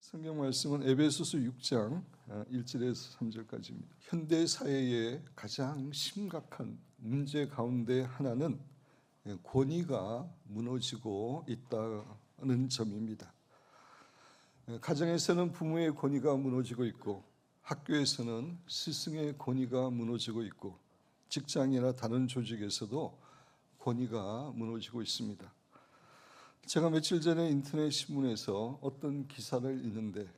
성경 말씀은 에베소서 6장 1절에서 3절까지입니다. 현대 사회의 가장 심각한 문제 가운데 하나는 권위가 무너지고 있다는 점입니다. 가정에서는 부모의 권위가 무너지고 있고, 학교에서는 스승의 권위가 무너지고 있고, 직장이나 다른 조직에서도 권위가 무너지고 있습니다. 제가 며칠 전에 인터넷 신문에서 어떤 기사를 읽는데,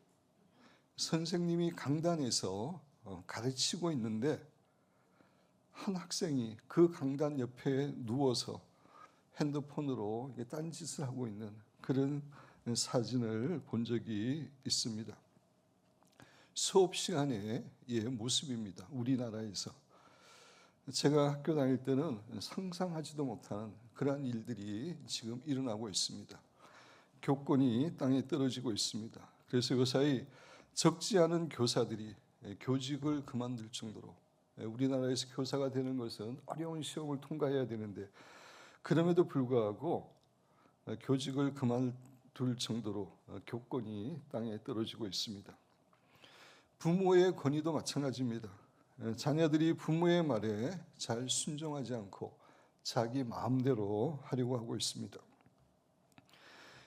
선생님이 강단에서 가르치고 있는데 한 학생이 그 강단 옆에 누워서 핸드폰으로 딴짓을 하고 있는 그런 사진을 본 적이 있습니다. 수업 시간의 모습입니다. 우리나라에서. 제가 학교 다닐 때는 상상하지도 못하는 그러한 일들이 지금 일어나고 있습니다. 교권이 땅에 떨어지고 있습니다. 그래서 요사이 적지 않은 교사들이 교직을 그만둘 정도로, 우리나라에서 교사가 되는 것은 어려운 시험을 통과해야 되는데 그럼에도 불구하고 교직을 그만둘 정도로 교권이 땅에 떨어지고 있습니다. 부모의 권위도 마찬가지입니다. 자녀들이 부모의 말에 잘 순종하지 않고 자기 마음대로 하려고 하고 있습니다.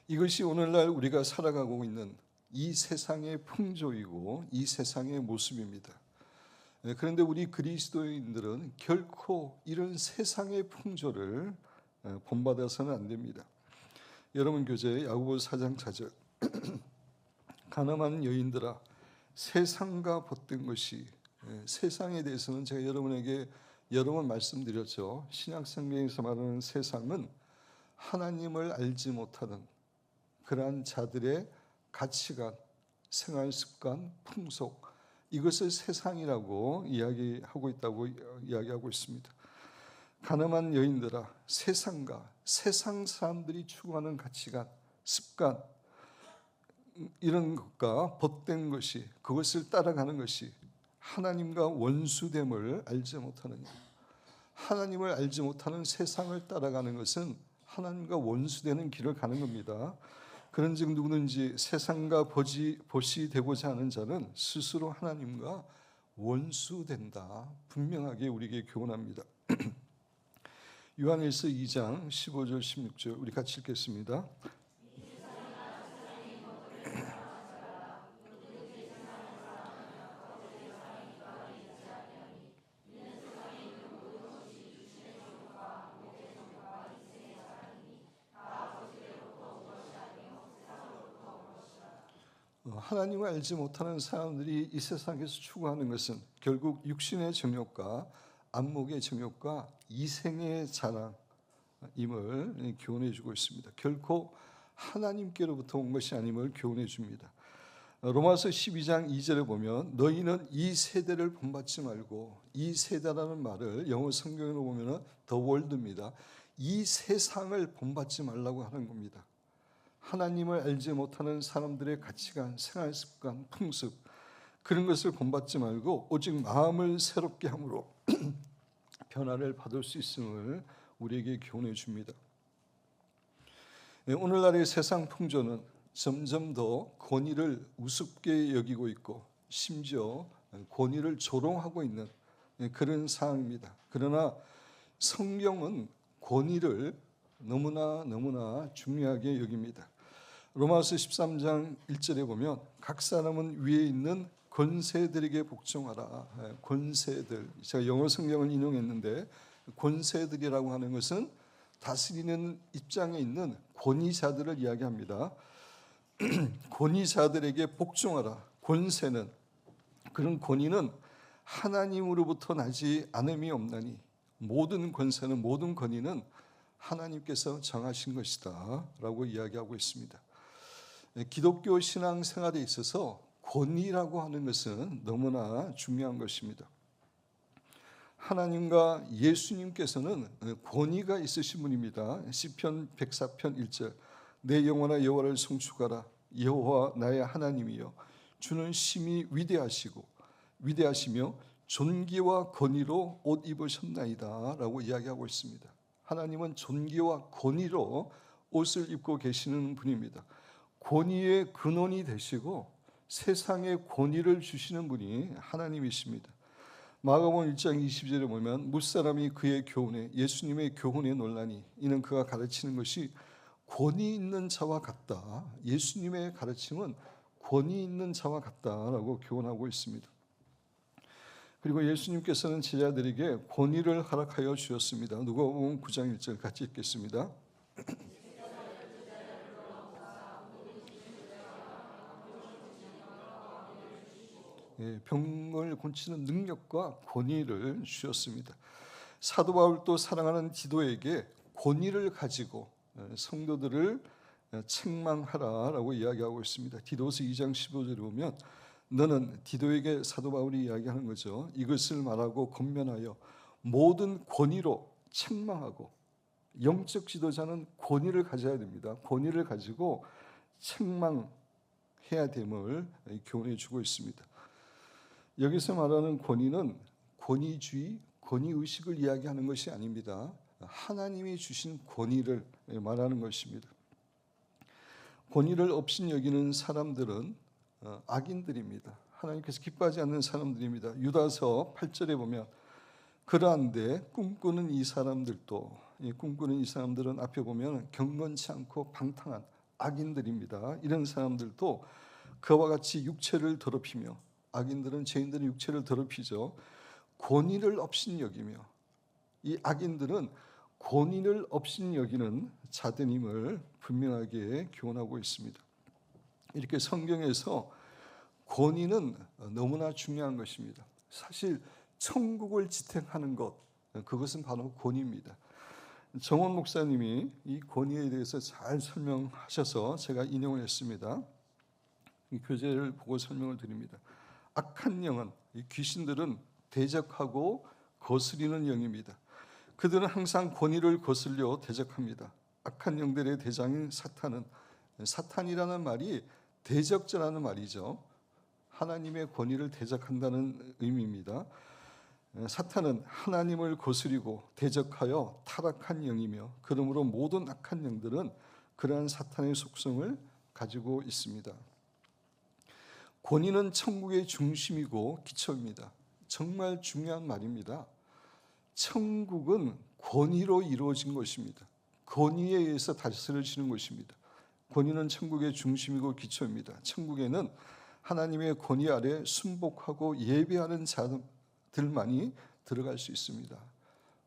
이것이 오늘날 우리가 살아가고 있는 이 세상의 풍조이고 이 세상의 모습입니다. 그런데 우리 그리스도인들은 결코 이런 세상의 풍조를 본받아서는 안 됩니다. 여러분 교재 야고보서 4장 4절 가늠한 여인들아 세상과 벗된 것이, 세상에 대해서는 제가 여러분에게 여러 번 말씀드렸죠. 신약성경에서 말하는 세상은 하나님을 알지 못하는 그러한 자들의 가치관, 생활습관, 풍속, 이것을 세상이라고 이야기하고 있다고 이야기하고 있습니다. 가늠한 여인들아 세상과 세상 사람들이 추구하는 가치관, 습관, 이런 것과 벗된 것이, 그것을 따라가는 것이 하나님과 원수됨을 알지 못하느냐. 하나님을 알지 못하는 세상을 따라가는 것은 하나님과 원수되는 길을 가는 겁니다. 그런즉 누구든지 세상과 벗이 되고자 하는 자는 스스로 하나님과 원수된다. 분명하게 우리에게 교훈합니다. 요한일서 2장 15절 16절 우리 같이 읽겠습니다. 하나님을 알지 못하는 사람들이 이 세상에서 추구하는 것은 결국 육신의 정욕과 안목의 정욕과 이생의 자랑임을 교훈해 주고 있습니다. 결코 하나님께로부터 온 것이 아님을 교훈해 줍니다. 로마서 12장 2절에 보면 너희는 이 세대를 본받지 말고, 이 세대라는 말을 영어 성경으로 보면 the world입니다. 이 세상을 본받지 말라고 하는 겁니다. 하나님을 알지 못하는 사람들의 가치관, 생활습관, 풍습, 그런 것을 본받지 말고 오직 마음을 새롭게 함으로 변화를 받을 수 있음을 우리에게 교훈해 줍니다. 오늘날의 세상 풍조는 점점 더 권위를 우습게 여기고 있고 심지어 권위를 조롱하고 있는 그런 상황입니다. 그러나 성경은 권위를 너무나 중요하게 여깁니다. 로마서 13장 1절에 보면 각 사람은 위에 있는 권세들에게 복종하라. 권세들, 제가 영어 성경을 인용했는데 권세들이라고 하는 것은 다스리는 입장에 있는 권위자들을 이야기합니다. 권위자들에게 복종하라. 권세는, 그런 권위는 하나님으로부터 나지 않음이 없나니 모든 권세는, 모든 권위는 하나님께서 정하신 것이다 라고 이야기하고 있습니다. 기독교 신앙 생활에 있어서 권위라고 하는 것은 너무나 중요한 것입니다. 하나님과 예수님께서는 권위가 있으신 분입니다. 시편 104편 1절 내 영혼아 여호와를 송축하라. 여호와 나의 하나님이여 주는 심히 위대하시며 존귀와 권위로 옷 입으셨나이다 라고 이야기하고 있습니다. 하나님은 존귀와 권위로 옷을 입고 계시는 분입니다. 권위의 근원이 되시고 세상에 권위를 주시는 분이 하나님이십니다. 마가복음 1장 20절에 보면 무사람이 그의 교훈에 예수님의 교훈에 놀라니 이는 그가 가르치는 것이 권위 있는 자와 같다. 예수님의 가르침은 권위 있는 자와 같다라고 교훈하고 있습니다. 그리고 예수님께서는 제자들에게 권위를 허락하여 주셨습니다. 누가복음 9장 1절 같이 읽겠습니다. 병을 고치는 능력과 권위를 주셨습니다. 사도 바울도 사랑하는 디도에게 권위를 가지고 성도들을 책망하라라고 이야기하고 있습니다. 디도서 2장 15절에 보면 너는 디도에게 사도 바울이 이야기하는 거죠. 이것을 말하고 권면하여 모든 권위로 책망하고 영적 지도자는 권위를 가져야 됩니다. 권위를 가지고 책망해야 됨을 교훈해 주고 있습니다. 여기서 말하는 권위는 권위주의, 권위의식을 이야기하는 것이 아닙니다. 하나님이 주신 권위를 말하는 것입니다. 권위를 업신여기는 사람들은 악인들입니다. 하나님께서 기뻐하지 않는 사람들입니다. 유다서 8절에 보면 그러한데 꿈꾸는 이 사람들은 앞에 보면 경건치 않고 방탕한 악인들입니다. 이런 사람들도 그와 같이 육체를 더럽히며 악인들은 죄인들은 육체를 더럽히죠. 권위를 업신여기며 이 악인들은 권위를 업신여기는 자들임을 분명하게 교훈하고 있습니다. 이렇게 성경에서 권위는 너무나 중요한 것입니다. 사실 천국을 지탱하는 것, 그것은 바로 권위입니다. 정원 목사님이 이 권위에 대해서 잘 설명하셔서 제가 인용을 했습니다. 이 교재를 보고 설명을 드립니다. 악한 영은, 이 귀신들은 대적하고 거스리는 영입니다. 그들은 항상 권위를 거슬려 대적합니다. 악한 영들의 대장인 사탄은, 사탄이라는 말이 대적자라는 말이죠. 하나님의 권위를 대적한다는 의미입니다. 사탄은 하나님을 거스리고 대적하여 타락한 영이며 그러므로 모든 악한 영들은 그러한 사탄의 속성을 가지고 있습니다. 권위는 천국의 중심이고 기초입니다. 정말 중요한 말입니다. 천국은 권위로 이루어진 것입니다. 권위에 의해서 다스려지는 것입니다. 권위는 천국의 중심이고 기초입니다. 천국에는 하나님의 권위 아래 순복하고 예배하는 자들만이 들어갈 수 있습니다.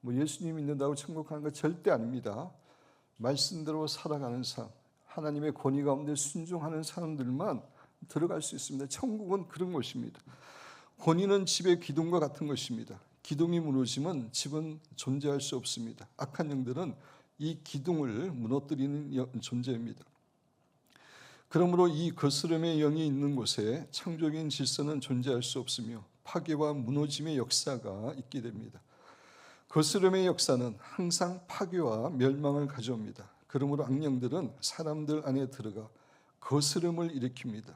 예수님 믿는다고 천국 가는 거 절대 아닙니다. 말씀대로 살아가는 삶, 하나님의 권위 가운데 순종하는 사람들만 들어갈 수 있습니다. 천국은 그런 것입니다. 권위는 집의 기둥과 같은 것입니다. 기둥이 무너지면 집은 존재할 수 없습니다. 악한 영들은 이 기둥을 무너뜨리는 존재입니다. 그러므로 이 거스름의 영이 있는 곳에 창조적인 질서는 존재할 수 없으며 파괴와 무너짐의 역사가 있게 됩니다. 거스름의 역사는 항상 파괴와 멸망을 가져옵니다. 그러므로 악령들은 사람들 안에 들어가 거스름을 일으킵니다.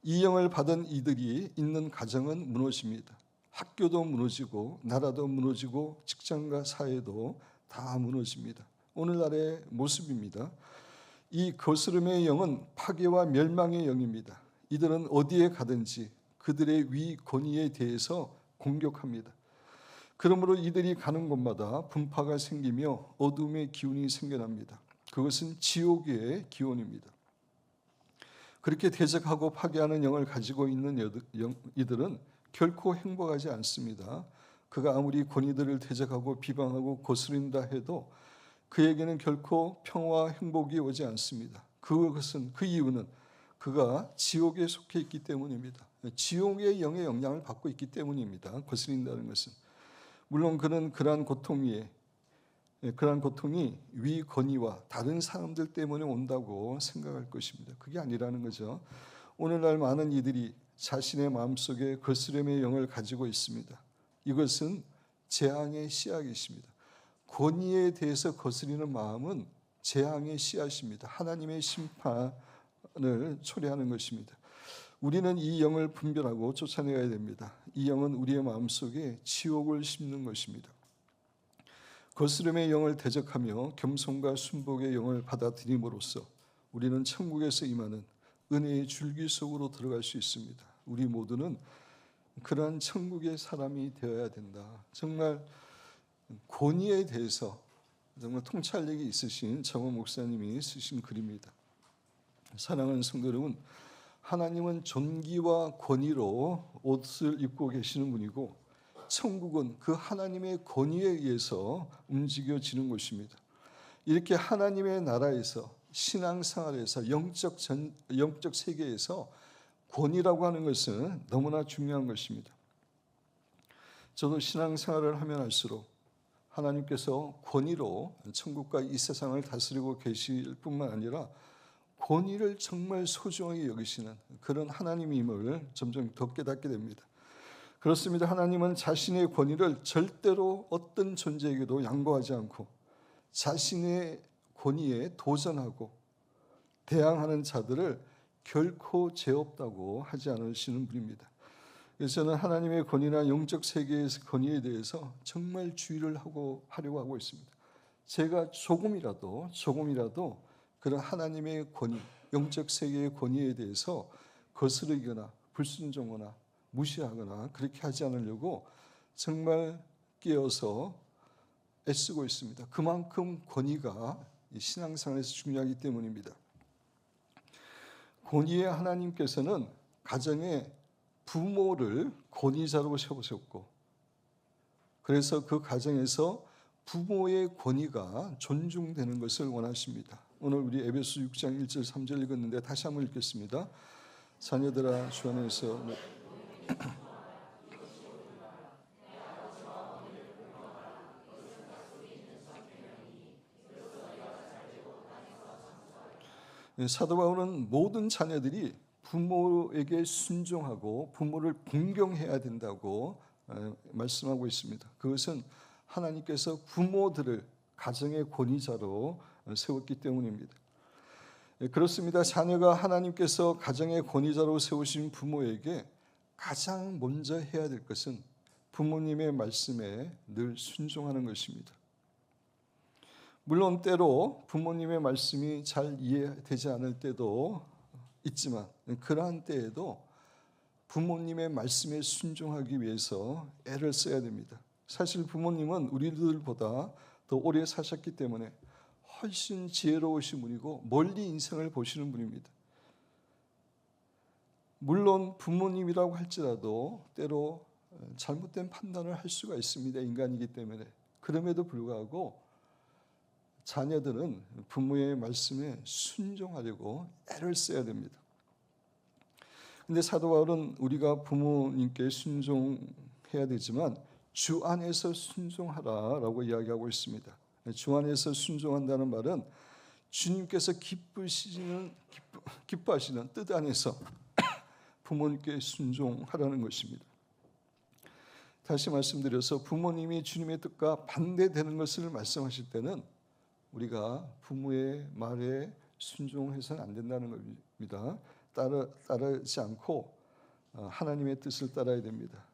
이 영을 받은 이들이 있는 가정은 무너집니다. 학교도 무너지고 나라도 무너지고 직장과 사회도 다 무너집니다. 오늘날의 모습입니다. 이 거스름의 영은 파괴와 멸망의 영입니다. 이들은 어디에 가든지 그들의 위 권위에 대해서 공격합니다. 그러므로 이들이 가는 곳마다 분파가 생기며 어둠의 기운이 생겨납니다. 그것은 지옥의 기운입니다. 그렇게 대적하고 파괴하는 영을 가지고 있는 이들은 결코 행복하지 않습니다. 그가 아무리 권위들을 대적하고 비방하고 거스린다 해도 그에게는 결코 평화와 행복이 오지 않습니다. 그 이유는 그가 지옥에 속해 있기 때문입니다. 지옥의 영의 영향을 받고 있기 때문입니다. 거스린다는 것은. 물론 그는 그러한 고통이 위 권위와 다른 사람들 때문에 온다고 생각할 것입니다. 그게 아니라는 거죠. 오늘날 많은 이들이 자신의 마음속에 거스름의 영을 가지고 있습니다. 이것은 재앙의 씨앗입니다. 권위에 대해서 거스리는 마음은 재앙의 씨앗입니다. 하나님의 심판을 초래하는 것입니다. 우리는 이 영을 분별하고 쫓아내야 됩니다. 이 영은 우리의 마음속에 지옥을 심는 것입니다. 거스름의 영을 대적하며 겸손과 순복의 영을 받아들임으로써 우리는 천국에서 임하는 은혜의 줄기 속으로 들어갈 수 있습니다. 우리 모두는 그러한 천국의 사람이 되어야 된다. 정말 권위에 대해서 정말 통찰력이 있으신 정호 목사님이 쓰신 글입니다. 사랑하는 성도 여러분, 하나님은 존귀와 권위로 옷을 입고 계시는 분이고 천국은 그 하나님의 권위에 의해서 움직여지는 곳입니다. 이렇게 하나님의 나라에서 신앙생활에서 영적 세계에서 권위라고 하는 것은 너무나 중요한 것입니다. 저도 신앙생활을 하면 할수록 하나님께서 권위로 천국과 이 세상을 다스리고 계실 뿐만 아니라 권위를 정말 소중하게 여기시는 그런 하나님임을 점점 더 깨닫게 됩니다. 그렇습니다. 하나님은 자신의 권위를 절대로 어떤 존재에게도 양보하지 않고 자신의 권위에 도전하고 대항하는 자들을 결코 죄 없다고 하지 않으시는 분입니다. 그래서 저는 하나님의 권위나 영적 세계의 권위에 대해서 정말 주의를 하려고 하고 있습니다. 제가 조금이라도 그런 하나님의 권위, 영적 세계의 권위에 대해서 거스르거나 불순종하거나 무시하거나 그렇게 하지 않으려고 정말 깨어서 애쓰고 있습니다. 그만큼 권위가 신앙생활에서 중요하기 때문입니다. 권위의 하나님께서는 가정에 부모를 권위자로 세우셨고 그래서 그 가정에서 부모의 권위가 존중되는 것을 원하십니다. 오늘 우리 에베소 6장 1절 3절 읽었는데 다시 한번 읽겠습니다. 자녀들아 주 안에서 사도 바울은 모든 자녀들이 부모에게 순종하고 부모를 공경해야 된다고 말씀하고 있습니다. 그것은 하나님께서 부모들을 가정의 권위자로 세웠기 때문입니다. 그렇습니다. 자녀가 하나님께서 가정의 권위자로 세우신 부모에게 가장 먼저 해야 될 것은 부모님의 말씀에 늘 순종하는 것입니다. 물론 때로 부모님의 말씀이 잘 이해되지 않을 때도 있지만 그러한 때에도 부모님의 말씀에 순종하기 위해서 애를 써야 됩니다. 사실 부모님은 우리들보다 더 오래 사셨기 때문에 훨씬 지혜로우신 분이고 멀리 인생을 보시는 분입니다. 물론 부모님이라고 할지라도 때로 잘못된 판단을 할 수가 있습니다. 인간이기 때문에. 그럼에도 불구하고 자녀들은 부모의 말씀에 순종하려고 애를 써야 됩니다. 근데 사도 바울은 우리가 부모님께 순종해야 되지만 주 안에서 순종하라라고 이야기하고 있습니다. 주 안에서 순종한다는 말은 주님께서 기뻐하시는 뜻 안에서 부모님께 순종하라는 것입니다. 다시 말씀드려서 부모님이 주님의 뜻과 반대되는 것을 말씀하실 때는 우리가 부모의 말에 순종해서는 안 된다는 겁니다. 따르지 않고 하나님의 뜻을 따라야 됩니다.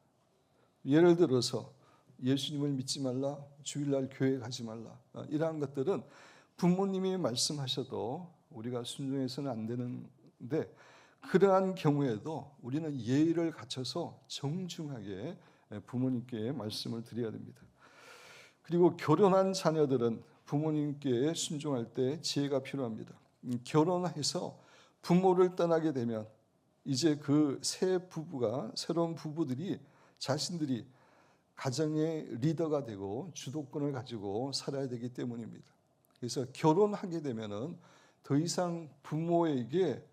예를 들어서 예수님을 믿지 말라, 주일날 교회 가지 말라, 이러한 것들은 부모님이 말씀하셔도 우리가 순종해서는 안 되는데 그러한 경우에도 우리는 예의를 갖춰서 정중하게 부모님께 말씀을 드려야 됩니다. 그리고 결혼한 자녀들은 부모님께 순종할 때 지혜가 필요합니다. 결혼해서 부모를 떠나게 되면 이제 그 새로운 부부들이 자신들이 가정의 리더가 되고 주도권을 가지고 살아야 되기 때문입니다. 그래서 결혼하게 되면은 더 이상 부모에게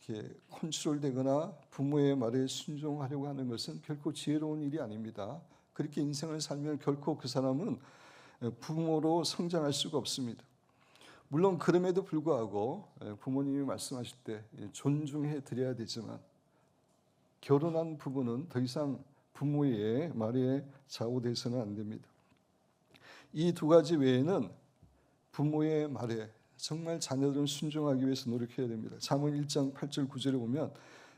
이렇게 컨트롤되거나 부모의 말에 순종하려고 하는 것은 결코 지혜로운 일이 아닙니다. 그렇게 인생을 살면 결코 그 사람은 부모로 성장할 수가 없습니다. 물론 그럼에도 불구하고 부모님이 말씀하실 때 존중해 드려야 되지만 결혼한 부부는 더 이상 부모의 말에 좌우돼서는 안 됩니다. 이 두 가지 외에는 부모의 말에 정말 자녀들은 순종하기 위해서 노력해야 됩니다. 잠언 1장 8절 9절에 보면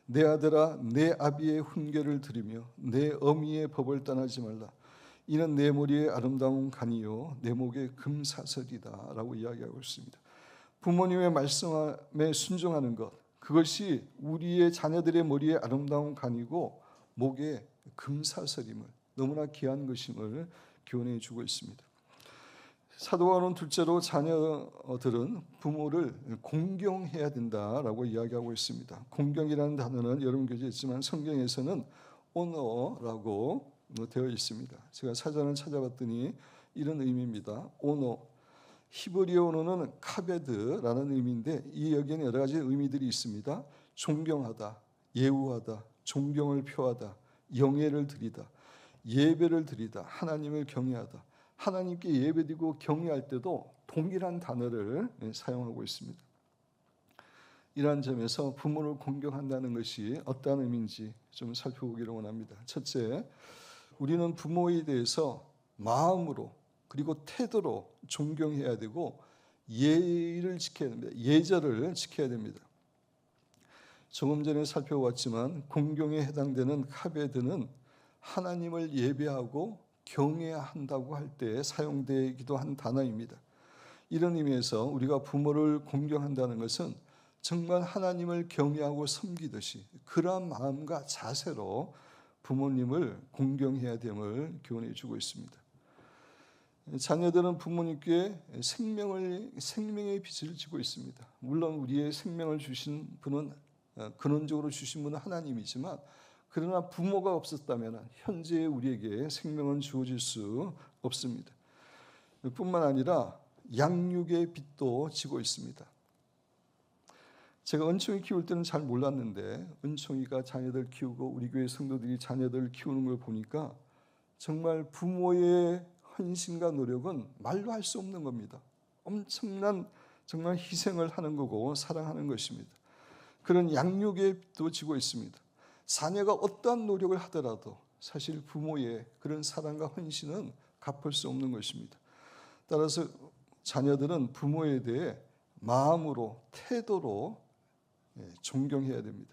내 아들아 내 아비의 훈계를 들으며 내 어미의 법을 떠나지 말라. 이는 내 머리의 아름다운 간이요 내 목의 금사슬이다라고 이야기하고 있습니다. 부모님의 말씀에 순종하는 것, 그것이 우리의 자녀들의 머리에 아름다운 간이고 목에 금사슬임을, 너무나 귀한 것임을 교훈해 주고 있습니다. 사도 바울은 둘째로 자녀들은 부모를 공경해야 된다라고 이야기하고 있습니다. 공경이라는 단어는 여러분 교재에 있지만 성경에서는 오너라고 되어 있습니다. 제가 사전을 찾아봤더니 이런 의미입니다. 오너, 히브리어 오너는 카베드라는 의미인데 이 여기에는 여러 가지 의미들이 있습니다. 존경하다, 예우하다, 존경을 표하다, 영예를 드리다, 예배를 드리다, 하나님을 경외하다. 하나님께 예배드리고 경외할 때도 동일한 단어를 사용하고 있습니다. 이러한 점에서 부모를 공경한다는 것이 어떠한 의미인지 좀 살펴보기를 원합니다. 첫째, 우리는 부모에 대해서 마음으로 그리고 태도로 존경해야 되고 예의를 지켜야 됩니다. 예절을 지켜야 됩니다. 조금 전에 살펴봤지만 공경에 해당되는 카베드는 하나님을 예배하고 경외한다고 할 때 사용되기도 한 단어입니다. 이런 의미에서 우리가 부모를 공경한다는 것은 정말 하나님을 경외하고 섬기듯이 그러한 마음과 자세로 부모님을 공경해야 됨을 교훈해 주고 있습니다. 자녀들은 부모님께 생명의 빚을 지고 있습니다. 물론 우리의 생명을 주신 분은 근원적으로 주신 분은 하나님이지만 그러나 부모가 없었다면 현재 우리에게 생명은 주어질 수 없습니다. 뿐만 아니라 양육의 빚도 지고 있습니다. 제가 은총이 키울 때는 잘 몰랐는데 은총이가 자녀들 키우고 우리 교회 성도들이 자녀들 키우는 걸 보니까 정말 부모의 헌신과 노력은 말로 할 수 없는 겁니다. 엄청난 정말 희생을 하는 거고 사랑하는 것입니다. 그런 양육의 빚도 지고 있습니다. 자녀가 어떠한 노력을 하더라도 사실 부모의 그런 사랑과 헌신은 갚을 수 없는 것입니다. 따라서 자녀들은 부모에 대해 마음으로 태도로 존경해야 됩니다.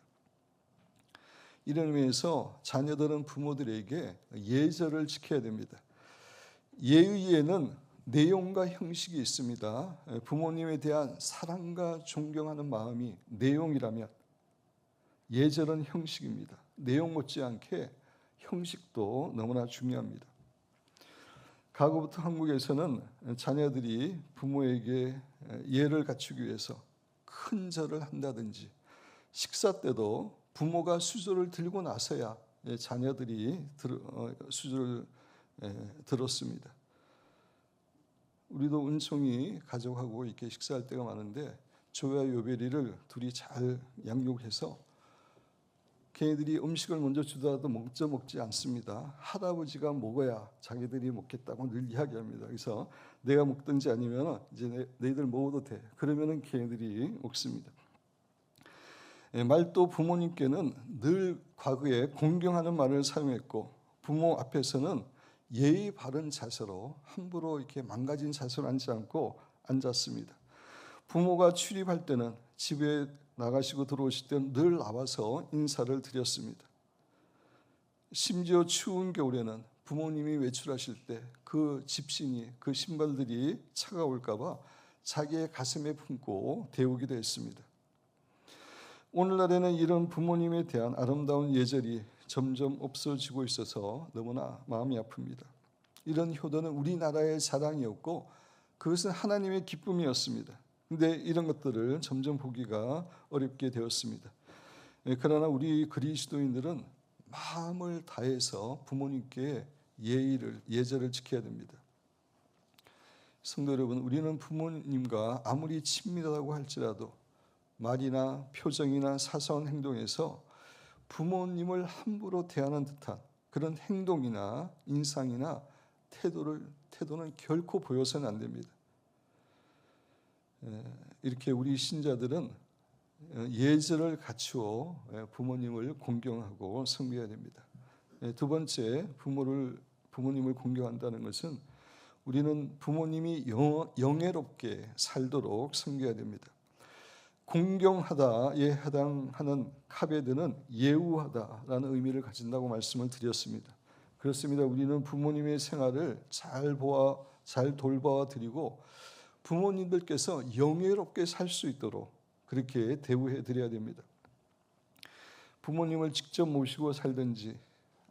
이런 의미에서 자녀들은 부모들에게 예절을 지켜야 됩니다. 예의에는 내용과 형식이 있습니다. 부모님에 대한 사랑과 존경하는 마음이 내용이라면 예절은 형식입니다. 내용 못지않게 형식도 너무나 중요합니다. 과거부터 한국에서는 자녀들이 부모에게 예를 갖추기 위해서 큰 절을 한다든지 식사 때도 부모가 수저를 들고 나서야 자녀들이 수저를 들었습니다. 우리도 은총이 가족하고 이렇게 식사할 때가 많은데 조야 요배리를 둘이 잘 양육해서 걔네들이 음식을 먼저 주더라도 먼저 먹지 않습니다. 할아버지가 먹어야 자기들이 먹겠다고 늘 이야기합니다. 그래서 내가 먹든지 아니면 이제 너희들 먹어도 돼. 그러면은 걔네들이 먹습니다. 말도 부모님께는 늘 과거에 공경하는 말을 사용했고 부모 앞에서는 예의 바른 자세로 함부로 이렇게 망가진 자세로 앉지 않고 앉았습니다. 부모가 출입할 때는 집에 나가시고 들어오실 때는 늘 나와서 인사를 드렸습니다. 심지어 추운 겨울에는 부모님이 외출하실 때 그 집신이 그 신발들이 차가울까 봐 자기의 가슴에 품고 데우기도 했습니다. 오늘날에는 이런 부모님에 대한 아름다운 예절이 점점 없어지고 있어서 너무나 마음이 아픕니다. 이런 효도는 우리나라의 자랑이었고 그것은 하나님의 기쁨이었습니다. 그런데 이런 것들을 점점 보기가 어렵게 되었습니다. 그러나 우리 그리스도인들은 마음을 다해서 부모님께 예절을 지켜야 됩니다. 성도 여러분, 우리는 부모님과 아무리 친밀하다고 할지라도 말이나 표정이나 사소한 행동에서 부모님을 함부로 대하는 듯한 그런 행동이나 인상이나 태도는 결코 보여서는 안 됩니다. 이렇게 우리 신자들은 예절을 갖추어 부모님을 공경하고 섬겨야 됩니다. 두 번째, 부모님을 공경한다는 것은 우리는 부모님이 영예롭게 살도록 섬겨야 됩니다. 공경하다에 해당하는 카베드는 예우하다라는 의미를 가진다고 말씀을 드렸습니다. 그렇습니다. 우리는 부모님의 생활을 잘 돌봐 드리고 부모님들께서 영예롭게 살 수 있도록 그렇게 대우해 드려야 됩니다. 부모님을 직접 모시고 살든지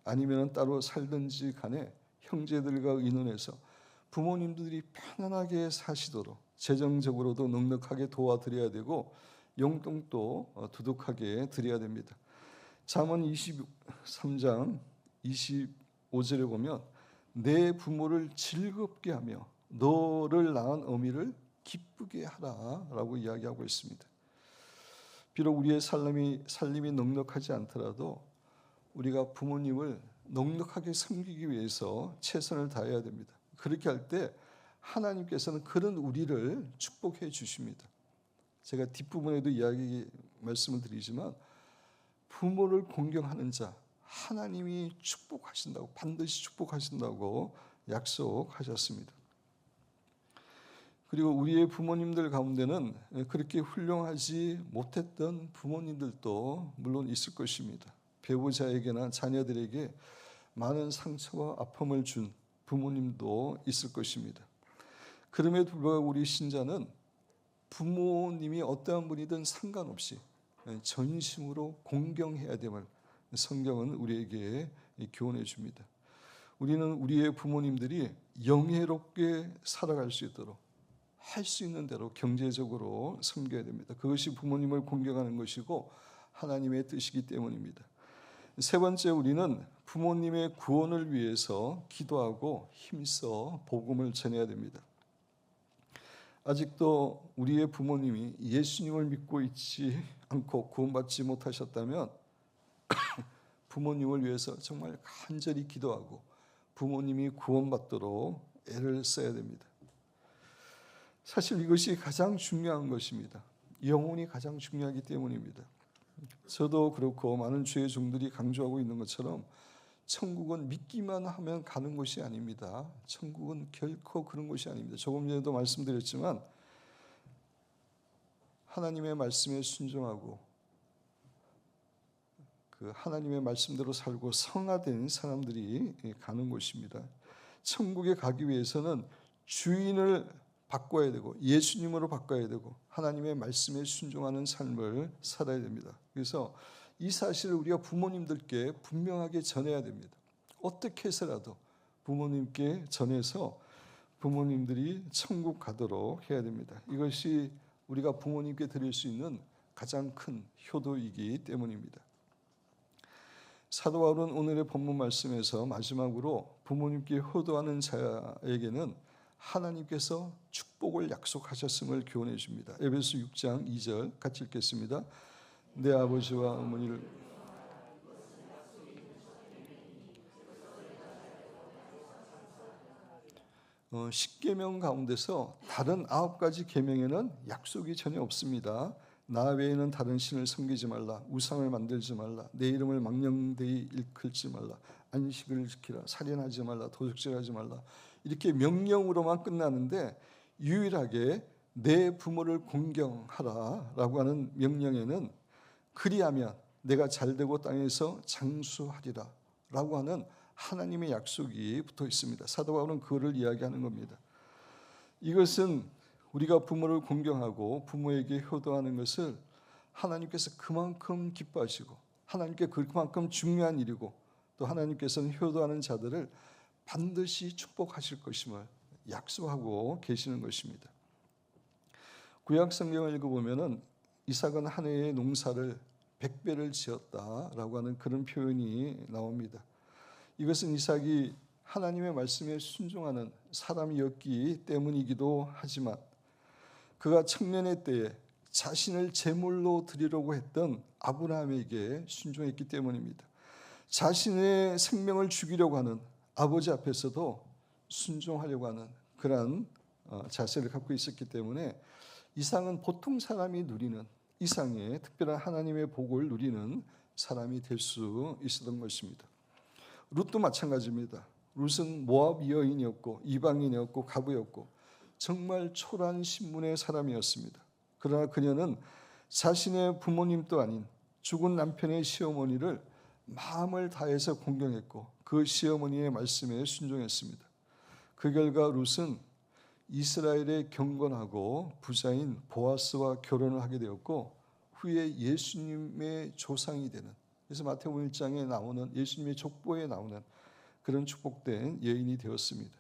아니면 따로 살든지 간에 형제들과 의논해서 부모님들이 편안하게 사시도록 재정적으로도 넉넉하게 도와드려야 되고 용돈도 두둑하게 드려야 됩니다. 잠언 23장 25절에 보면 내 부모를 즐겁게 하며 너를 낳은 어미를 기쁘게 하라라고 이야기하고 있습니다. 비록 우리의 살림이 넉넉하지 않더라도 우리가 부모님을 넉넉하게 섬기기 위해서 최선을 다해야 됩니다. 그렇게 할 때 하나님께서는 그런 우리를 축복해 주십니다. 제가 뒷부분에도 말씀을 드리지만 부모를 공경하는 자 하나님이 축복하신다고, 반드시 축복하신다고 약속하셨습니다. 그리고 우리의 부모님들 가운데는 그렇게 훌륭하지 못했던 부모님들도 물론 있을 것입니다. 배우자에게나 자녀들에게 많은 상처와 아픔을 준 부모님도 있을 것입니다. 그럼에도 불구하고 우리 신자는 부모님이 어떠한 분이든 상관없이 전심으로 공경해야 됨을 성경은 우리에게 교훈해 줍니다. 우리는 우리의 부모님들이 영예롭게 살아갈 수 있도록 할 수 있는 대로 경제적으로 섬겨야 됩니다. 그것이 부모님을 공경하는 것이고 하나님의 뜻이기 때문입니다. 세 번째, 우리는 부모님의 구원을 위해서 기도하고 힘써 복음을 전해야 됩니다. 아직도 우리의 부모님이 예수님을 믿고 있지 않고 구원받지 못하셨다면 부모님을 위해서 정말 간절히 기도하고 부모님이 구원받도록 애를 써야 됩니다. 사실 이것이 가장 중요한 것입니다. 영혼이 가장 중요하기 때문입니다. 저도 그렇고 많은 주의 종들이 강조하고 있는 것처럼 천국은 믿기만 하면 가는 곳이 아닙니다. 천국은 결코 그런 곳이 아닙니다. 조금 전에도 말씀드렸지만 하나님의 말씀에 순종하고 그 하나님의 말씀대로 살고 성화된 사람들이 가는 곳입니다. 천국에 가기 위해서는 주인을 바꿔야 되고 예수님으로 바꿔야 되고 하나님의 말씀에 순종하는 삶을 살아야 됩니다. 그래서 이 사실을 우리가 부모님들께 분명하게 전해야 됩니다. 어떻게 해서라도 부모님께 전해서 부모님들이 천국 가도록 해야 됩니다. 이것이 우리가 부모님께 드릴 수 있는 가장 큰 효도이기 때문입니다. 사도 바울은 오늘의 본문 말씀에서 마지막으로 부모님께 효도하는 자에게는 하나님께서 축복을 약속하셨음을 교훈해 줍니다. 에베소 6장 2절 같이 읽겠습니다. 내 아버지와 어머니를 십계명 가운데서 다른 9가지 계명에는 약속이 전혀 없습니다. 나 외에는 다른 신을 섬기지 말라, 우상을 만들지 말라, 내 이름을 망령되이 일컬지 말라, 안식을 지키라, 살인하지 말라, 도둑질하지 말라, 이렇게 명령으로만 끝나는데 유일하게 내 부모를 공경하라라고 하는 명령에는 그리하면 내가 잘되고 땅에서 장수하리라 라고 하는 하나님의 약속이 붙어 있습니다. 사도 바울은 그거를 이야기하는 겁니다. 이것은 우리가 부모를 공경하고 부모에게 효도하는 것을 하나님께서 그만큼 기뻐하시고 하나님께 그만큼 중요한 일이고 또 하나님께서는 효도하는 자들을 반드시 축복하실 것임을 약속하고 계시는 것입니다. 구약 성경을 읽어보면은 이삭은 한 해의 농사를 100배를 지었다라고 하는 그런 표현이 나옵니다. 이것은 이삭이 하나님의 말씀에 순종하는 사람이었기 때문이기도 하지만 그가 청년의 때에 자신을 제물로 드리려고 했던 아브라함에게 순종했기 때문입니다. 자신의 생명을 죽이려고 하는 아버지 앞에서도 순종하려고 하는 그러한 자세를 갖고 있었기 때문에 이삭은 보통 사람이 누리는 이상의 특별한 하나님의 복을 누리는 사람이 될 수 있었던 것입니다. 룻도 마찬가지입니다. 룻은 모압 여인이었고 이방인이었고 과부였고 정말 초라한 신분의 사람이었습니다. 그러나 그녀는 자신의 부모님도 아닌 죽은 남편의 시어머니를 마음을 다해서 공경했고 그 시어머니의 말씀에 순종했습니다. 그 결과 룻은 이스라엘의 경건하고 부자인 보아스와 결혼을 하게 되었고 후에 예수님의 조상이 되는, 그래서 마태복음 1장에 나오는 예수님의 족보에 나오는 그런 축복된 여인이 되었습니다.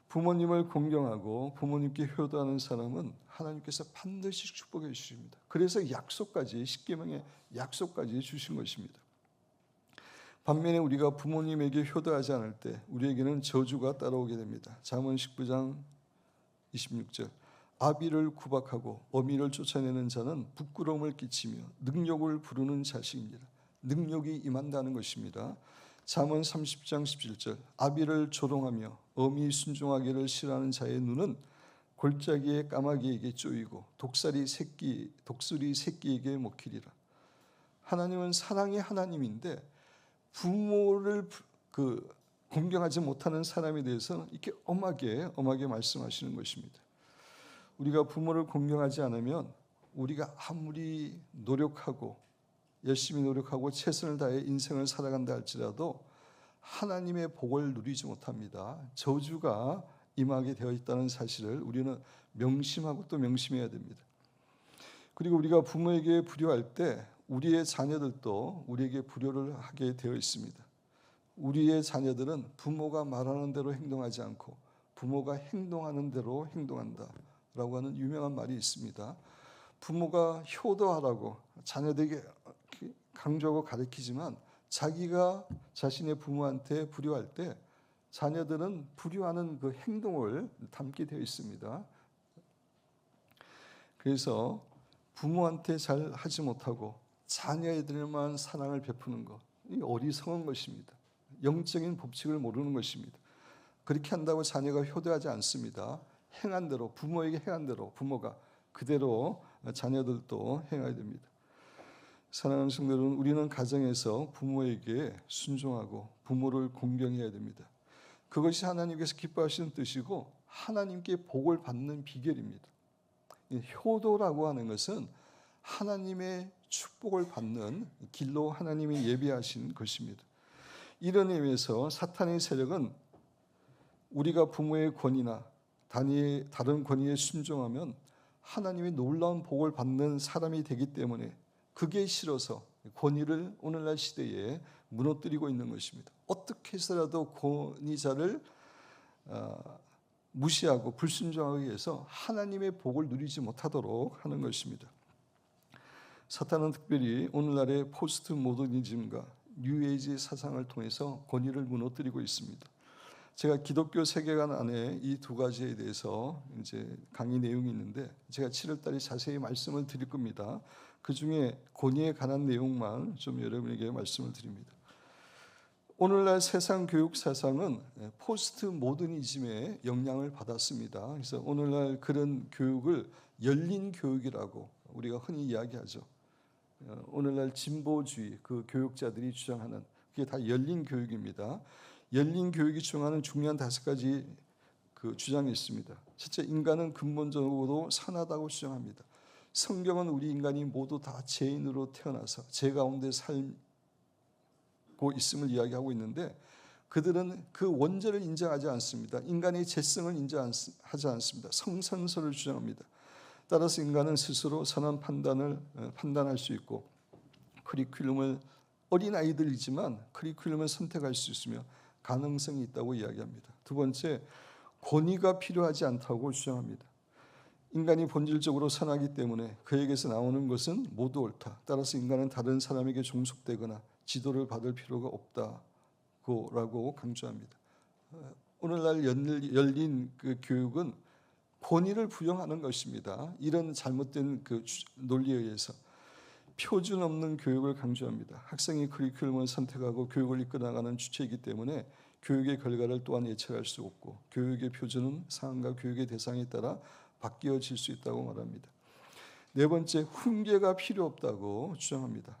부모님을 공경하고 부모님께 효도하는 사람은 하나님께서 반드시 축복해 주십니다. 그래서 약속까지, 십계명의 약속까지 주신 것입니다. 반면에 우리가 부모님에게 효도하지 않을 때 우리에게는 저주가 따라오게 됩니다. 잠언 19장 26절, 아비를 구박하고 어미를 쫓아내는 자는 부끄러움을 끼치며 능욕을 부르는 자식이니라. 능욕이 임한다는 것입니다. 잠언 30장 17절, 아비를 조롱하며 어미 순종하기를 싫어하는 자의 눈은 골짜기의 까마귀에게 쪼이고 독수리 새끼에게 먹히리라. 하나님은 사랑의 하나님인데 부모를 공경하지 못하는 사람에 대해서 이렇게 엄하게 말씀하시는 것입니다. 우리가 부모를 공경하지 않으면 우리가 아무리 노력하고 열심히 노력하고 최선을 다해 인생을 살아간다 할지라도 하나님의 복을 누리지 못합니다. 저주가 임하게 되어 있다는 사실을 우리는 명심하고 또 명심해야 됩니다. 그리고 우리가 부모에게 불효할 때 우리의 자녀들도 우리에게 불효를 하게 되어 있습니다. 우리의 자녀들은 부모가 말하는 대로 행동하지 않고 부모가 행동하는 대로 행동한다라고 하는 유명한 말이 있습니다. 부모가 효도하라고 자녀들에게 강조하고 가르치지만 자기가 자신의 부모한테 불효할 때 자녀들은 불효하는 그 행동을 담게 되어 있습니다. 그래서 부모한테 잘 하지 못하고 자녀들만 사랑을 베푸는 것, 이 어리석은 것입니다. 영적인 법칙을 모르는 것입니다. 그렇게 한다고 자녀가 효도하지 않습니다. 행한 대로, 부모에게 행한 대로 부모가 그대로 자녀들도 행해야 됩니다. 사랑하는 성도 여러분, 우리는 가정에서 부모에게 순종하고 부모를 공경해야 됩니다. 그것이 하나님께서 기뻐하시는 뜻이고 하나님께 복을 받는 비결입니다. 효도라고 하는 것은 하나님의 축복을 받는 길로 하나님이 예비하신 것입니다. 이런 의미에서 사탄의 세력은 우리가 부모의 권위나 다른 권위에 순종하면 하나님의 놀라운 복을 받는 사람이 되기 때문에 그게 싫어서 권위를 오늘날 시대에 무너뜨리고 있는 것입니다. 어떻게 해서라도 권위자를 무시하고 불순종하기 위해서 하나님의 복을 누리지 못하도록 하는 것입니다. 사탄은 특별히 오늘날의 포스트 모더니즘과 뉴에이지 사상을 통해서 권위를 무너뜨리고 있습니다. 제가 기독교 세계관 안에 이 두 가지에 대해서 이제 강의 내용이 있는데 제가 7월달에 자세히 말씀을 드릴 겁니다. 그 중에 권위에 관한 내용만 좀 여러분에게 말씀을 드립니다. 오늘날 세상 교육 사상은 포스트 모더니즘의 영향을 받았습니다. 그래서 오늘날 그런 교육을 열린 교육이라고 우리가 흔히 이야기하죠. 오늘날 진보주의 그 교육자들이 주장하는 그게 다 열린 교육입니다. 열린 교육이 주장하는 중요한 5가지 그 주장이 있습니다. 첫째, 인간은 근본적으로 선하다고 주장합니다. 성경은 우리 인간이 모두 다 죄인으로 태어나서 죄 가운데 살고 있음을 이야기하고 있는데 그들은 그 원죄를 인정하지 않습니다. 인간의 죄성을 인정하지 않습니다. 성선설을 주장합니다. 따라서 인간은 스스로 선한 판단할 수 있고 커리큘럼을 어린아이들이지만 커리큘럼을 선택할 수 있으며 가능성이 있다고 이야기합니다. 두 번째, 권위가 필요하지 않다고 주장합니다. 인간이 본질적으로 선하기 때문에 그에게서 나오는 것은 모두 옳다. 따라서 인간은 다른 사람에게 종속되거나 지도를 받을 필요가 없다고 강조합니다. 오늘날 열린 그 교육은 권위를 부여하는 것입니다. 이런 잘못된 그 논리에 의해서 표준 없는 교육을 강조합니다. 학생이 커리큘럼을 선택하고 교육을 이끌어나가는 주체이기 때문에 교육의 결과를 또한 예측할 수 없고 교육의 표준은 상황과 교육의 대상에 따라 바뀌어질 수 있다고 말합니다. 네 번째, 훈계가 필요 없다고 주장합니다.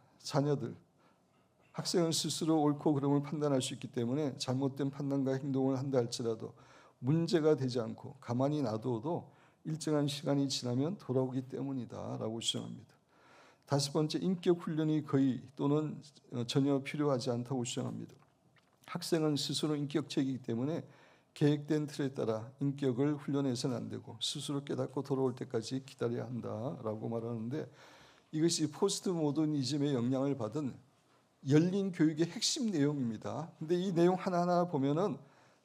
학생은 스스로 옳고 그름을 판단할 수 있기 때문에 잘못된 판단과 행동을 한다 할지라도 문제가 되지 않고 가만히 놔둬도 일정한 시간이 지나면 돌아오기 때문이다라고 주장합니다. 5번째, 인격 훈련이 거의 또는 전혀 필요하지 않다고 주장합니다. 학생은 스스로 인격체이기 때문에 계획된 틀에 따라 인격을 훈련해서는 안 되고 스스로 깨닫고 돌아올 때까지 기다려야 한다라고 말하는데, 이것이 포스트 모더니즘의 영향을 받은 열린 교육의 핵심 내용입니다. 근데 이 내용 하나하나 보면은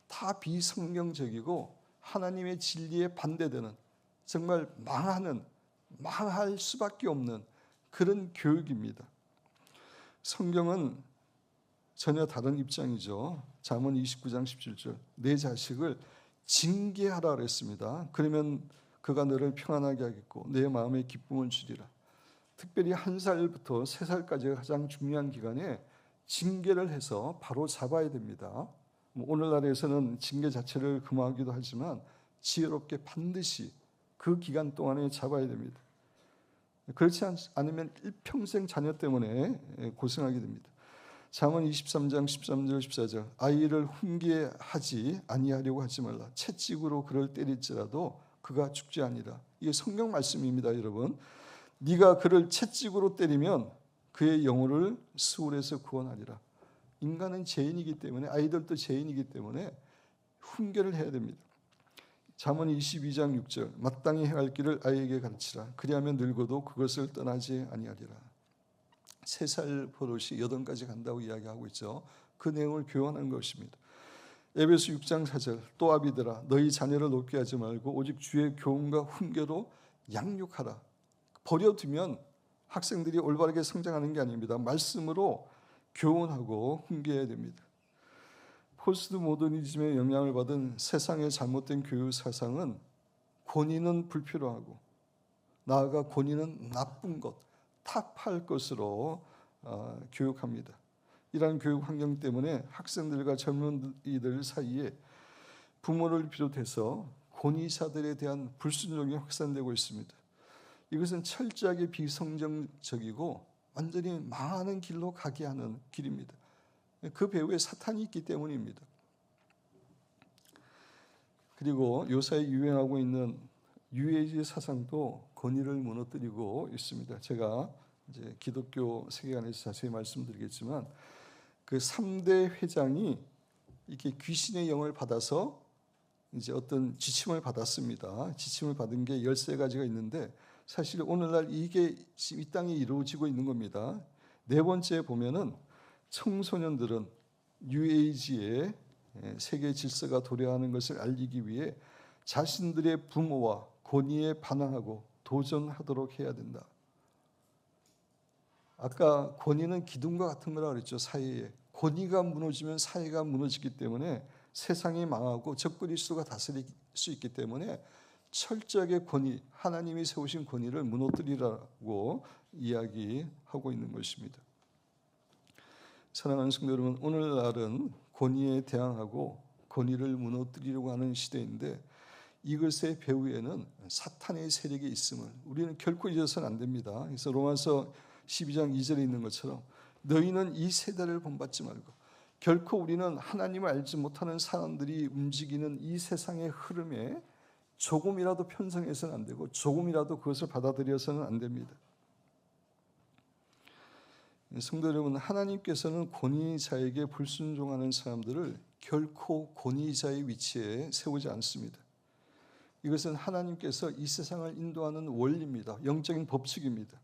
다 비성경적이고 하나님의 진리에 반대되는, 정말 망할 수밖에 없는 그런 교육입니다. 성경은 전혀 다른 입장이죠. 잠언 29장 17절, 내 자식을 징계하라 그랬습니다. 그러면 그가 너를 평안하게 하겠고 내 마음에 기쁨을 주리라. 특별히 1살부터 3살까지가 가장 중요한 기간에 징계를 해서 바로 잡아야 됩니다. 오늘날에서는 징계 자체를 금하기도 하지만 지혜롭게 반드시 그 기간 동안에 잡아야 됩니다. 그렇지 않으면 일평생 자녀 때문에 고생하게 됩니다. 잠언 23장 13절 14절, 아이를 훈계하지 아니하려고 하지 말라. 채찍으로 그를 때릴지라도 그가 죽지 아니라. 이게 성경 말씀입니다, 여러분. 네가 그를 채찍으로 때리면 그의 영혼을 스울에서 구원하리라. 인간은 죄인이기 때문에, 아이들도 죄인이기 때문에 훈계를 해야 됩니다. 잠언 22장 6절, 마땅히 행할 길을 아이에게 가르치라. 그리하면 늙어도 그것을 떠나지 아니하리라. 3살 버릇이 8까지 간다고 이야기하고 있죠. 그 내용을 교환한 것입니다. 에베소 6장 4절, 또 아비들아 너희 자녀를 높게 하지 말고 오직 주의 교훈과 훈계로 양육하라. 버려두면 학생들이 올바르게 성장하는 게 아닙니다. 말씀으로 교훈하고 훈계해야 됩니다. 포스트 모더니즘의 영향을 받은 세상의 잘못된 교육 사상은 권위는 불필요하고 나아가 권위는 나쁜 것, 타파할 것으로 교육합니다. 이러한 교육 환경 때문에 학생들과 젊은이들 사이에 부모를 비롯해서 권위자들에 대한 불순종이 확산되고 있습니다. 이것은 철저하게 비성경적이고 완전히 망하는 길로 가게 하는 길입니다. 그 배후에 사탄이 있기 때문입니다. 그리고 요사이 유행하고 있는 뉴에이지 사상도 권위를 무너뜨리고 있습니다. 제가 이제 기독교 세계관에서 자세히 말씀드리겠지만 그 3대 회장이 이렇게 귀신의 영을 받아서 이제 어떤 지침을 받았습니다. 지침을 받은 게 13가지가 있는데 사실 오늘날 이게 이 땅에 이루어지고 있는 겁니다. 4번째 보면은 청소년들은 뉴에이지의 세계 질서가 도래하는 것을 알리기 위해 자신들의 부모와 권위에 반항하고 도전하도록 해야 된다. 아까 권위는 기둥과 같은 거라고 그랬죠. 사회에. 권위가 무너지면 사회가 무너지기 때문에 세상이 망하고 적그리스도가 다스릴 수 있기 때문에 철저하게 권위, 하나님이 세우신 권위를 무너뜨리라고 이야기하고 있는 것입니다. 사랑하는 성도 여러분, 오늘날은 권위에 대항하고 권위를 무너뜨리려고 하는 시대인데 이것의 배후에는 사탄의 세력이 있음을 우리는 결코 잊어서는 안 됩니다. 그래서 로마서 12장 2절에 있는 것처럼 너희는 이 세대를 본받지 말고, 결코 우리는 하나님을 알지 못하는 사람들이 움직이는 이 세상의 흐름에 조금이라도 편성해서는 안 되고 조금이라도 그것을 받아들여서는 안 됩니다. 성도 여러분, 하나님께서는 권위자에게 불순종하는 사람들을 결코 권위자의 위치에 세우지 않습니다. 이것은 하나님께서 이 세상을 인도하는 원리입니다. 영적인 법칙입니다.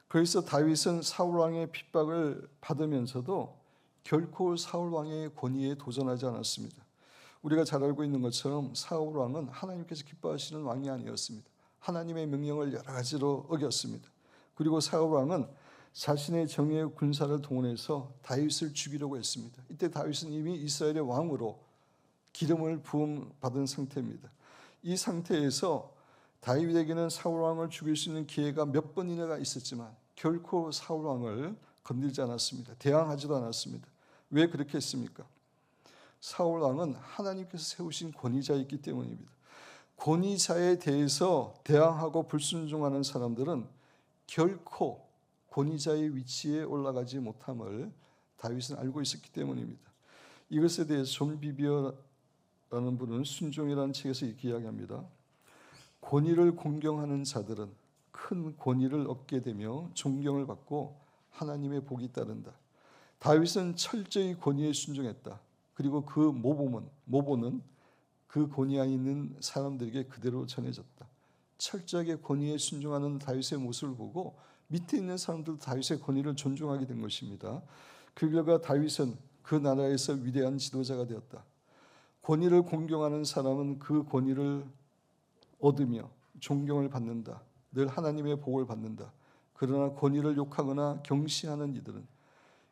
그래서 다윗은 사울왕의 핍박을 받으면서도 결코 사울왕의 권위에 도전하지 않았습니다. 우리가 잘 알고 있는 것처럼 사울왕은 하나님께서 기뻐하시는 왕이 아니었습니다. 하나님의 명령을 여러 가지로 어겼습니다. 그리고 사울왕은 자신의 정예의 군사를 동원해서 다윗을 죽이려고 했습니다. 이때 다윗은 이미 이스라엘의 왕으로 기름을 부음받은 상태입니다. 이 상태에서 다윗에게는 사울왕을 죽일 수 있는 기회가 몇 번이나 있었지만 결코 사울왕을 건들지 않았습니다. 대항하지도 않았습니다. 왜 그렇게 했습니까? 사울왕은 하나님께서 세우신 권위자였기 때문입니다. 권위자에 대해서 대항하고 불순종하는 사람들은 결코 권위자의 위치에 올라가지 못함을 다윗은 알고 있었기 때문입니다. 이것에 대해서 존 비비어라는 분은 순종이라는 책에서 이렇게 이야기합니다. 권위를 공경하는 자들은 큰 권위를 얻게 되며 존경을 받고 하나님의 복이 따른다. 다윗은 철저히 권위에 순종했다. 그리고 그 모보는 그 권위 안에 있는 사람들에게 그대로 전해졌다. 철저하게 권위에 순종하는 다윗의 모습을 보고 밑에 있는 사람들도 다윗의 권위를 존중하게 된 것입니다. 그 결과 다윗은 그 나라에서 위대한 지도자가 되었다. 권위를 공경하는 사람은 그 권위를 얻으며 존경을 받는다. 늘 하나님의 복을 받는다. 그러나 권위를 욕하거나 경시하는 이들은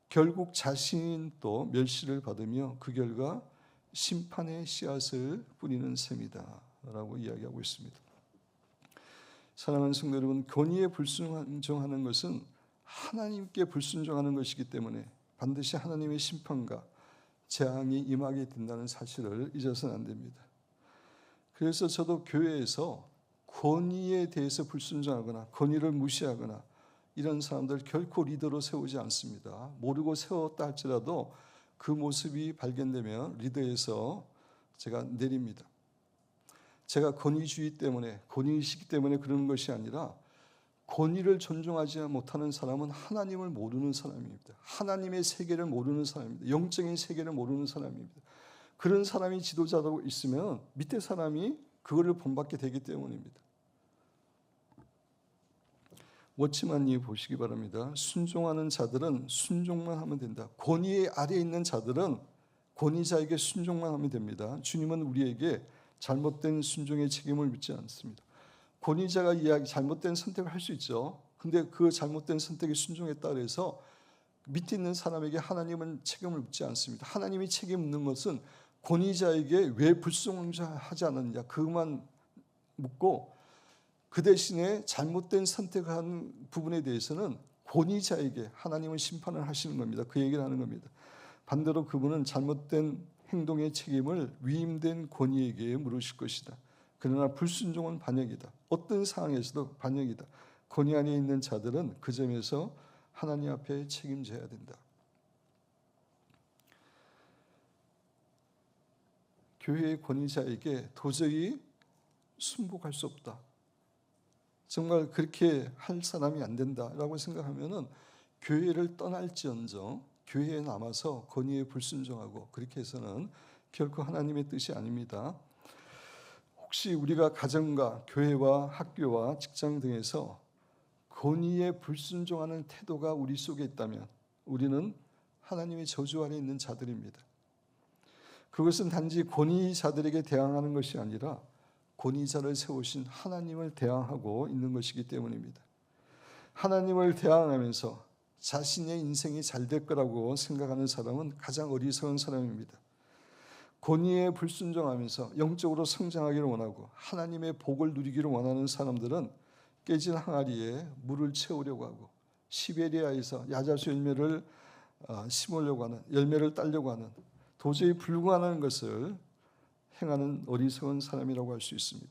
결국 자신도 멸시를 받으며 그 결과 심판의 씨앗을 뿌리는 셈이다 라고 이야기하고 있습니다. 사랑하는 성도 여러분, 권위에 불순종하는 것은 하나님께 불순종하는 것이기 때문에 반드시 하나님의 심판과 재앙이 임하게 된다는 사실을 잊어서는 안 됩니다. 그래서 저도 교회에서 권위에 대해서 불순종하거나 권위를 무시하거나 이런 사람들 결코 리더로 세우지 않습니다. 모르고 세웠다 할지라도 그 모습이 발견되면 리더에서 제가 내립니다. 제가 권위주의 때문에, 권위의식 때문에 그러는 것이 아니라 권위를 존중하지 못하는 사람은 하나님을 모르는 사람입니다. 하나님의 세계를 모르는 사람입니다. 영적인 세계를 모르는 사람입니다. 그런 사람이 지도자로 있으면 밑에 사람이 그거를 본받게 되기 때문입니다. 워치만이 보시기 바랍니다. 순종하는 자들은 순종만 하면 된다. 권위 아래에 있는 자들은 권위자에게 순종만 하면 됩니다. 주님은 우리에게 잘못된 순종의 책임을 묻지 않습니다. 권위자가 잘못된 선택을 할 수 있죠. 근데 그 잘못된 선택에 순종했다 그래서 밑에 있는 사람에게 하나님은 책임을 묻지 않습니다. 하나님이 책임 묻는 것은 권위자에게 왜 불순종하지 않았느냐 그것만 묻고 그 대신에 잘못된 선택을 한 부분에 대해서는 권위자에게 하나님은 심판을 하시는 겁니다. 그 얘기를 하는 겁니다. 반대로 그분은 잘못된 행동의 책임을 위임된 권위에게 물으실 것이다. 그러나 불순종은 반역이다. 어떤 상황에서도 반역이다. 권위 안에 있는 자들은 그 점에서 하나님 앞에 책임져야 된다. 교회의 권위자에게 도저히 순복할 수 없다. 정말 그렇게 할 사람이 안 된다라고 생각하면은 교회를 떠날지언정 교회에 남아서 권위에 불순종하고 그렇게 해서는 결코 하나님의 뜻이 아닙니다. 혹시 우리가 가정과 교회와 학교와 직장 등에서 권위에 불순종하는 태도가 우리 속에 있다면 우리는 하나님의 저주 아래 있는 자들입니다. 그것은 단지 권위자들에게 대항하는 것이 아니라 권위자를 세우신 하나님을 대항하고 있는 것이기 때문입니다. 하나님을 대항하면서 자신의 인생이 잘 될 거라고 생각하는 사람은 가장 어리석은 사람입니다. 권위에 불순종하면서 영적으로 성장하기를 원하고 하나님의 복을 누리기를 원하는 사람들은 깨진 항아리에 물을 채우려고 하고 시베리아에서 야자수 열매를 심으려고 하는, 열매를 따려고 하는 도저히 불가능한 것을 행하는 어리석은 사람이라고 할 수 있습니다.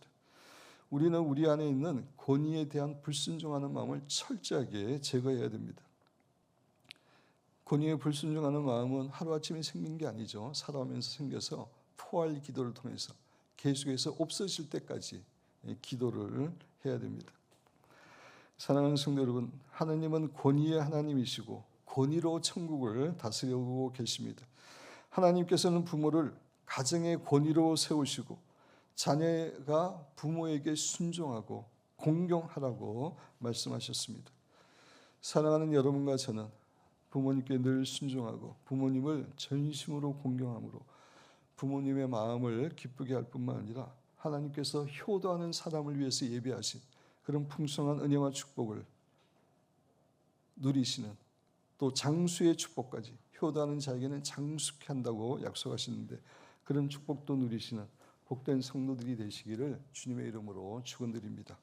우리는 우리 안에 있는 권위에 대한 불순종하는 마음을 철저하게 제거해야 됩니다. 권위에 불순종하는 마음은 하루아침에 생긴 게 아니죠. 살아오면서 생겨서 포할 기도를 통해서 계속해서 없어질 때까지 기도를 해야 됩니다. 사랑하는 성도 여러분, 하나님은 권위의 하나님이시고 권위로 천국을 다스리고 계십니다. 하나님께서는 부모를 가정의 권위로 세우시고 자녀가 부모에게 순종하고 공경하라고 말씀하셨습니다. 사랑하는 여러분과 저는 부모님께 늘 순종하고 부모님을 전심으로 공경함으로 부모님의 마음을 기쁘게 할 뿐만 아니라 하나님께서 효도하는 사람을 위해서 예비하신 그런 풍성한 은혜와 축복을 누리시는, 또 장수의 축복까지, 효도하는 자에게는 장수케 한다고 약속하시는데 그런 축복도 누리시는 복된 성도들이 되시기를 주님의 이름으로 축원드립니다.